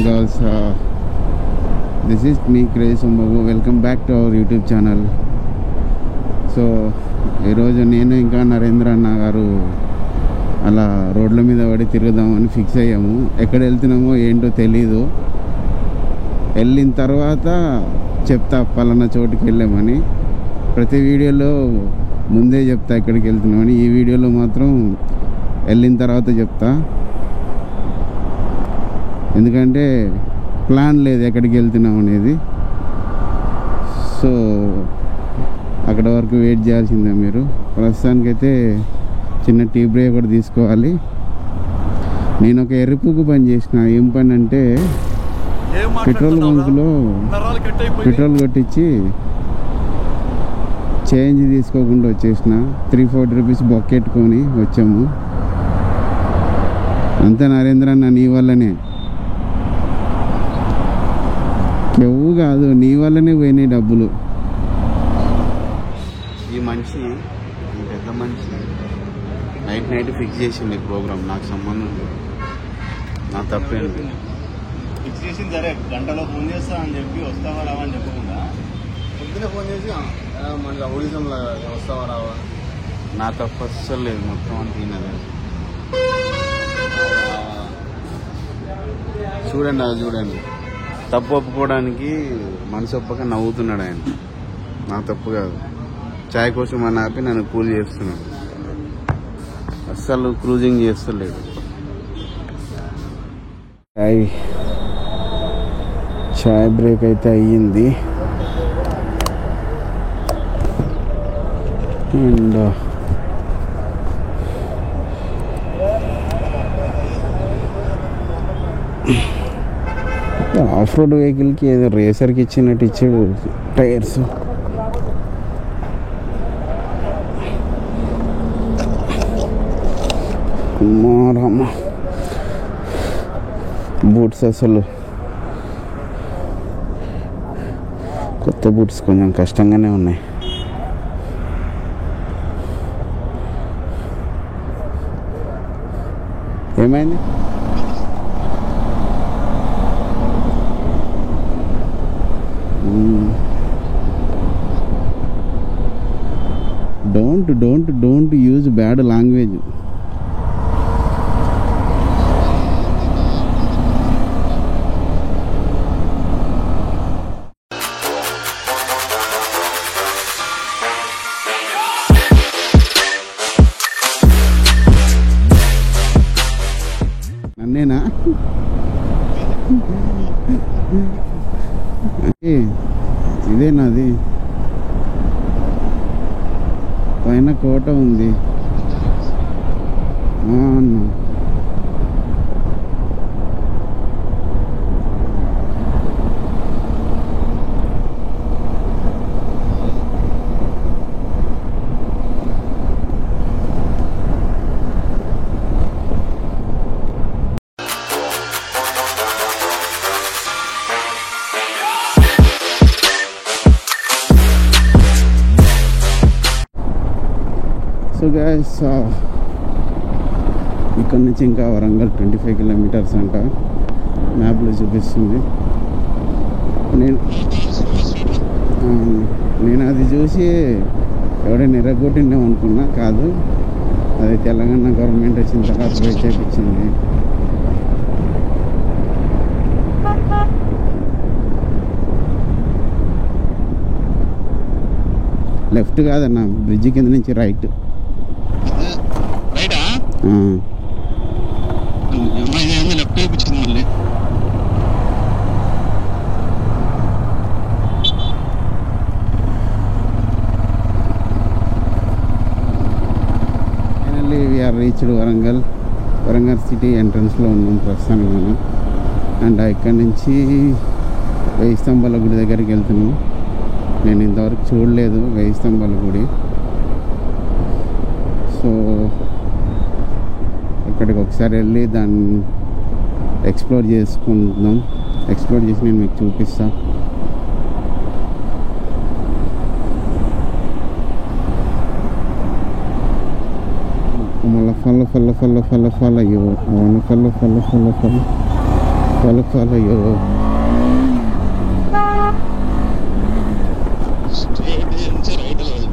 girls, this is me Crazy Sombabu. Welcome back to our YouTube channel. So ఈరోజు నేను ఇంకా నరేంద్ర అన్న గారు అలా రోడ్ల మీద పడి తిరుగుదామని ఫిక్స్ అయ్యాము. ఎక్కడ వెళ్తున్నామో ఏంటో తెలీదు. వెళ్ళిన తర్వాత చెప్తా పలానా చోటుకి వెళ్ళామని. ప్రతి వీడియోలో ముందే చెప్తా ఎక్కడికి వెళ్తున్నామని. ఈ వీడియోలో మాత్రం వెళ్ళిన తర్వాత చెప్తా, ఎందుకంటే ప్లాన్ లేదు ఎక్కడికి వెళ్తున్నాం అనేది. సో అక్కడ వరకు వెయిట్ చేయాల్సిందే మీరు. ప్రస్తుతానికైతే చిన్న టీ బ్రేక్ కూడా తీసుకోవాలి. నేను ఒక ఎర్రిపుగ్గు పని చేసిన. ఏం పని అంటే పెట్రోల్ బంకులో పెట్రోల్ కొట్టించి చేంజ్ తీసుకోకుండా వచ్చేసిన. 340 రూపీస్ బొక్కెట్టుకొని వచ్చాము. అంతే నరేంద్ర అన్న, నీ వల్లనే. కెవ్వు కాదు, నీ వల్లనే పోయినాయి డబ్బులు. ఈ మనిషి పెద్ద మనిషి నైట్ ఫిక్స్ చేసింది ప్రోగ్రామ్. నాకు సంబంధం లేదు, నా తప్పేంటి. ఫిక్స్ చేసింది సరే, గంటలో ఫోన్ చేస్తా అని చెప్పి వస్తావా రావా అని చెప్పకుండా పొద్దున ఫోన్ చేసి మనకి ఒడిజంలో వస్తావా రావా. నా తప్పు అస్సలు లేదు, మొత్తం అని తినదు. చూడండి, అది చూడండి. తప్పు ఒప్పుకోవడానికి మనసు ఒప్పక నవ్వుతున్నాడు ఆయన. నా తప్పు కాదు. చాయ్ కోసం అని ఆపి నన్ను కూల్ చేస్తున్నాడు. అస్సలు క్రూజింగ్ చేస్తలేడు. చాయ్ బ్రేక్ అయితే అయ్యింది. అండ్ ఆఫ్ రోడ్ వెహికల్కి ఏదో రేసర్కి ఇచ్చినట్టు ఇచ్చాడు టైర్స్. మారమ్మ బూట్స్ అసలు కొత్త బూట్స్ కొంచెం కష్టంగానే ఉన్నాయి. ఏమైంది? Don't use bad language. నన్నేనా? ఇదేనాది? పైన కోట ఉంది అన్న. సో గైస్, ఇక్కడ నుంచి ఇంకా వరంగల్ 25 కిలోమీటర్స్ అంట మ్యాప్లో చూపిస్తుంది. నేను అది చూసి ఎవడైనా ఎర్రగొట్టిందేమో అనుకున్నా. కాదు, అది తెలంగాణ గవర్నమెంట్ వచ్చిన తర్వాత వెయిట్ చేయించింది. లెఫ్ట్ కాదన్న, బ్రిడ్జి కింద నుంచి right. Finally we are reached Warangal city ఎంట్రన్స్లో ఉన్నాం ప్రస్తుతానికి మనం. అండ్ ఇక్కడి నుంచి 1000 స్తంభాల గుడి దగ్గరికి వెళ్తున్నాం. నేను ఇంతవరకు చూడలేదు 1000 స్తంభాల గుడి. సో ఇక్కడికి ఒకసారి వెళ్ళి దాన్ని ఎక్స్ప్లోర్ చేసుకుందాం. ఎక్స్ప్లోర్ చేసి నేను మీకు చూపిస్తాను. మళ్ళీ follow you. I want to follow. Follow follow అయ్యో స్ట్రైట్ నుంచి రైట్ లేదు.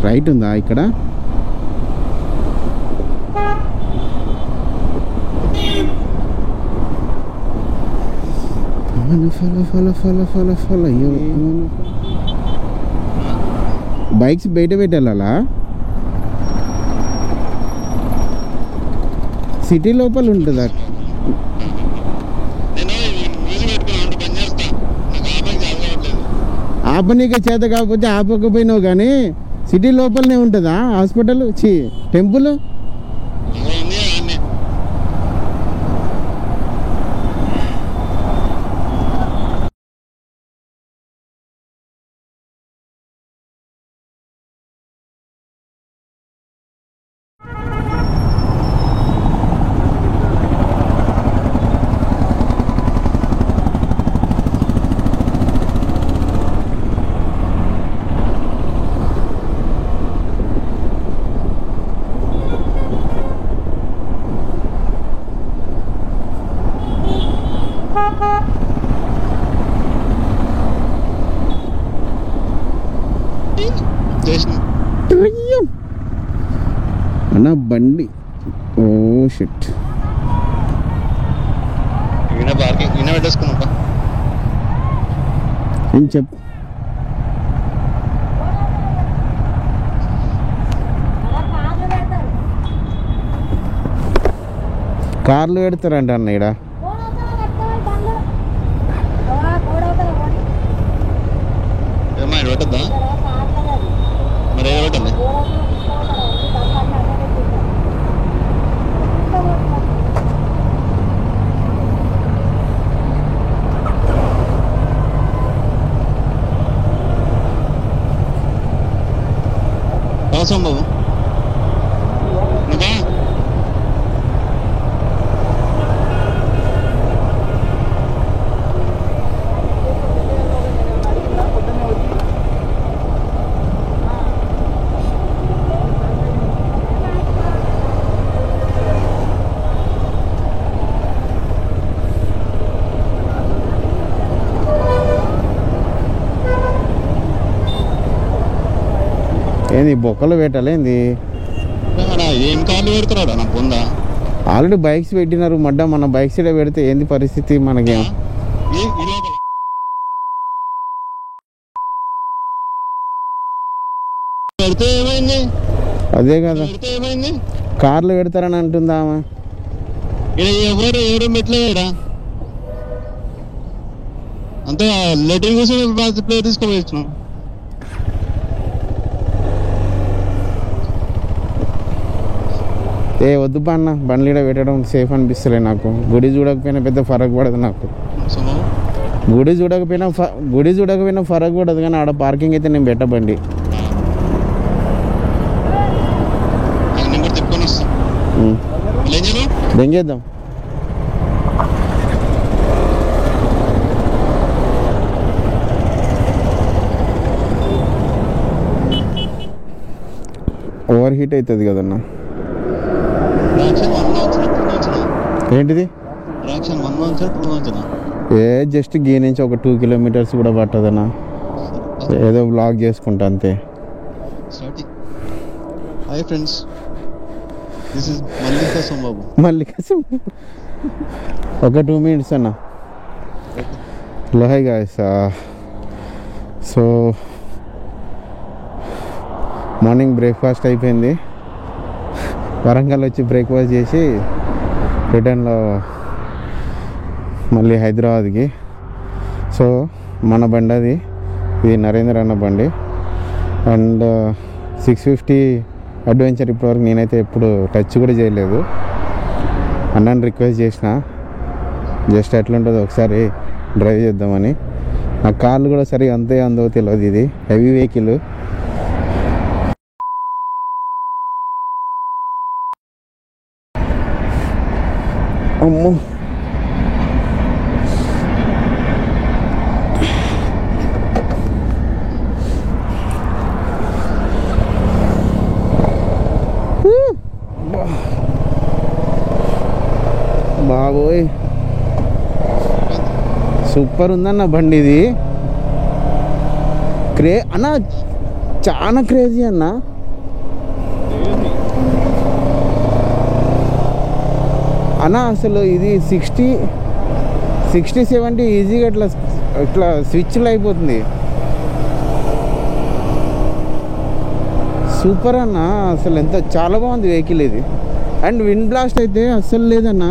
రైట్ ఉందా ఇక్కడ? Follow follow follow follow follow అయ్యో బైక్స్ బయట పెట్టాలా? సిటీ లోపల ఉంటుందా? ఆపనీక చేత కాకపోతే ఆపకపోయినావు కానీ సిటీ లోపలనే ఉంటుందా హాస్పిటల్ టెంపుల్? అన్న బండి ఓ షిట్ పార్కింగ్ ఈయన పెట్టేసుకున్నా ఏం చెప్పు. కార్లు పెడతారంట అన్న ఇక్కడ. పెట్టద్దా మరి ఏదో పెట్టండి. అవసరం బాబు ఇంకా ఏంది బొక్కలు పెట్టాలేంది? ఏం కార్లు పెడతారా నాకు ఉందా? ఆల్రెడీ బైక్స్ పెట్టినారు మడ్డ, మన బైక్స్ పెడితే ఏంది పరిస్థితి మనకేం? పెడితే ఏమైంది? అదే కదా ఏమైంది? కార్లు పెడతారని అంటుందా ఆమె. ఎవరు పెట్టలేడా అంతే లెటర్ కోసం ప్లేట్ తీసుకోవచ్చు. ఏ వద్దు అన్న, బండ్లీడ పెట్టడం సేఫ్ అనిపిస్తలే నాకు. గుడి చూడకపోయినా పెద్ద ఫరక్ పడదు నాకు. గుడి చూడకపోయినా ఫరక్ పడదు కానీ ఆడ పార్కింగ్ అయితే నేను పెట్టబండి. దెంగేద్దాం. ఓవర్ హీట్ అవుతుంది కదన్నా. ఏంటిది? ఏ జస్ట్ గీ నుంచి ఒక 2 కిలోమీటర్స్ కూడా పట్టదన్నా. ఏదో బ్లాగ్ చేసుకుంటా అంతే. Hi friends, this is Mallika Somababu. Mallika ఒక 2 minutes అన్న. Hello hi guys. So morning breakfast అయిపోయింది. వరంగల్ వచ్చి బ్రేక్ఫాస్ట్ చేసి రిటర్న్లో మళ్ళీ హైదరాబాద్కి. సో మన బండి అది, ఇది నరేంద్ర అన్న బండి. అండ్ 650 అడ్వెంచర్ ఇప్పటివరకు నేనైతే ఎప్పుడు టచ్ కూడా చేయలేదు. అన్నని రిక్వెస్ట్ చేసిన జస్ట్ ఎట్లుంటుందో ఒకసారి డ్రైవ్ చేద్దామని. నా కార్లు కూడా సరిగా అంతే అందో తెలియదు. ఇది హెవీ వెహికల్. అమ్మో బాబోయ్ సూపర్ ఉందన్న బండి ఇది. అన్న చాలా క్రేజీ అన్న. అన్న అసలు ఇది 60-70 ఈజీగా ఇట్లా స్విచ్లు అయిపోతుంది. సూపర్ అన్న, అసలు ఎంత చాలా బాగుంది వెహికల్ ఇది. అండ్ విండ్ బ్లాస్ట్ అయితే అస్సలు లేదన్న.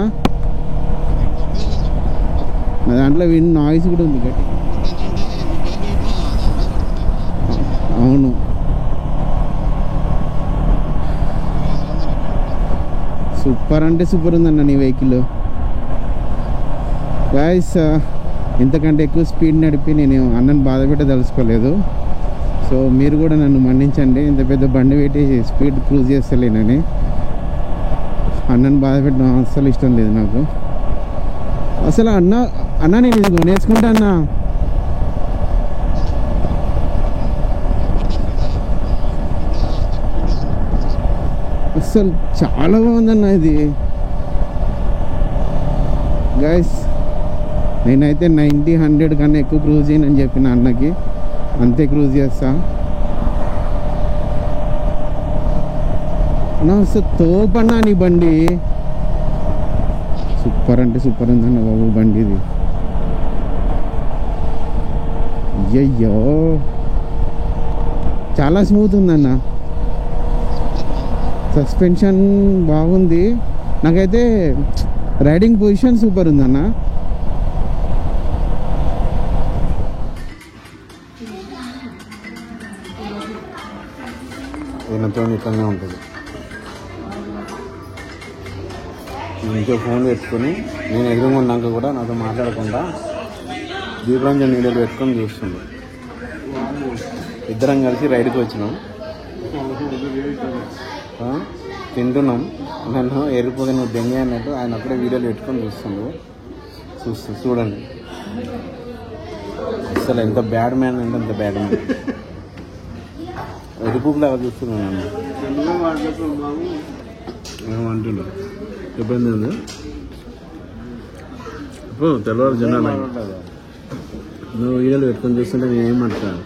నా దాంట్లో విండ్ నాయిస్ కూడా ఉంది గట్టి. అవును సూపర్ అంటే సూపర్ ఉందన్న నీ వెహికల్. గాయస్ ఇంతకంటే ఎక్కువ స్పీడ్ నడిపి నేను అన్నను బాధ పెట్టదలుచుకోలేదు. సో మీరు కూడా నన్ను మన్నించండి. ఇంత పెద్ద బండి పెట్టి స్పీడ్ క్రూజ్ చేస్తలేనని. అన్నను బాధ పెట్టడం అస్సలు ఇష్టం లేదు నాకు. అసలు అన్న నేను ఇది కొనేసుకుంటా అన్న. అసలు చాలా బాగుందన్న ఇది. గైస్ నేనైతే 90-100 కన్నా ఎక్కువ క్రూజ్ చేయనని చెప్పిన అన్నకి. అంతే క్రూజ్ చేస్తా. అసలు తోపన్నా నీ బండి. సూపర్ అంటే సూపర్ ఉందన్న బాబు బండి ఇది. అయ్యో చాలా స్మూత్ ఉందన్న. సస్పెన్షన్ బాగుంది. నాకైతే రైడింగ్ పొజిషన్ సూపర్ ఉందన్న. ఈయనతో ఇట్లనే ఉంటుంది. ఇంకో ఫోన్ పెట్టుకొని నేను ఎదురుగా ఉన్నాక కూడా నాతో మాట్లాడకుండా దీపరంజన్ వీడియోలు పెట్టుకొని చూస్తుంది. ఇద్దరం కలిసి రైడ్కి వచ్చినాం, తింటున్నాం. నన్ను ఎరిపోతే నువ్వు దెంగ అన్నట్టు ఆయన అప్పుడే వీడియోలు పెట్టుకొని చూడండి. అసలు ఎంత బ్యాడ్ మ్యాన్ అంటే అంత బ్యాడ్ మ్యాన్. ఎరుపులాగా చూస్తున్నాను నన్ను. ఏమంటున్నా ఇబ్బంది ఉంది. ఇప్పుడు తెల్లవారు జనాలు నువ్వు వీడియోలు పెట్టుకొని చూస్తుంటే నేను ఏమంటాను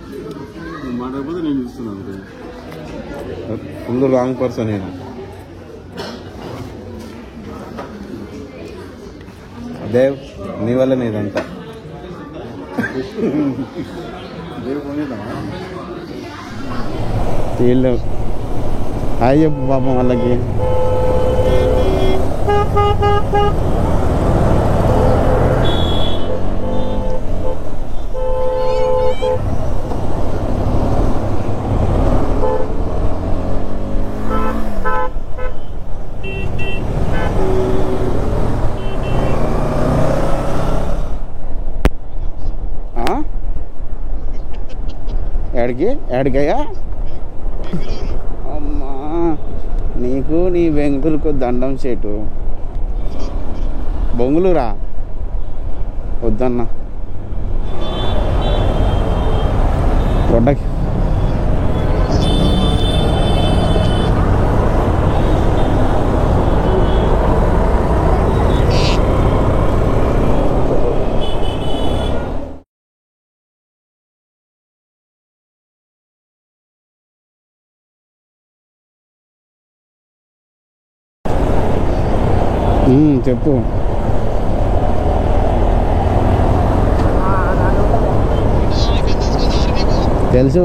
మాట్లాడకపోతే నేను చూస్తున్నాను. ఫుల్ రాంగ్ పర్సన్ నేను. దేవ్ నీ వల్లనే ఇదంతా. వీళ్ళు హాయ్ చెప్పు పాపం వాళ్ళకి. ఏడికయ్యా అమ్మా నీకు నీ బెంగళూరుకు దండం సేటు. బొంగుళూరా వద్దన్న కొట్టకి. చెప్పు. తెలుసు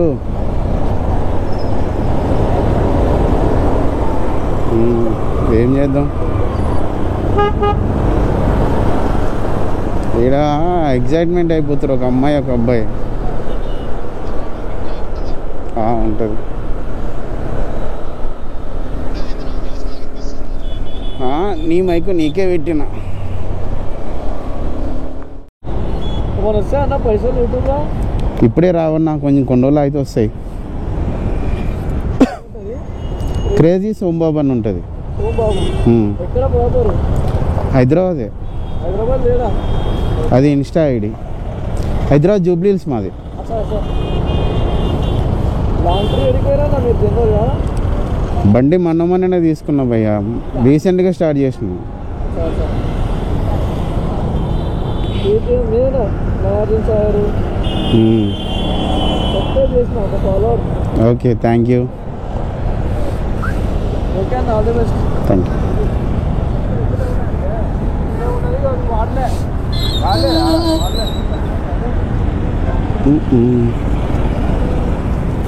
ఏం చేద్దాం. ఇక్కడ ఎగ్జైట్మెంట్ అయిపోతారు ఒక అమ్మాయి ఒక అబ్బాయి. ఉంటుంది. నీ మైకు నీకే పెట్టిన. ఇప్పుడే రావన్నా, కొంచెం కొన్ని రోజులు అయితే వస్తాయి. క్రేజీ సోంబాబు అని ఉంటుంది. హైదరాబాదే. అది Insta ID. Hyderabad Jubilee hills మాది. బండి మొన్ననే తీసుకున్నా భయ్యా, రీసెంట్గా స్టార్ట్ చేసినాం. నేను నాగార్జున సార్ సబ్స్క్రైబ్ చేసిన ఒక follower. Okay, thank you. Okay అన్న, all the best. Thank you. వాడలే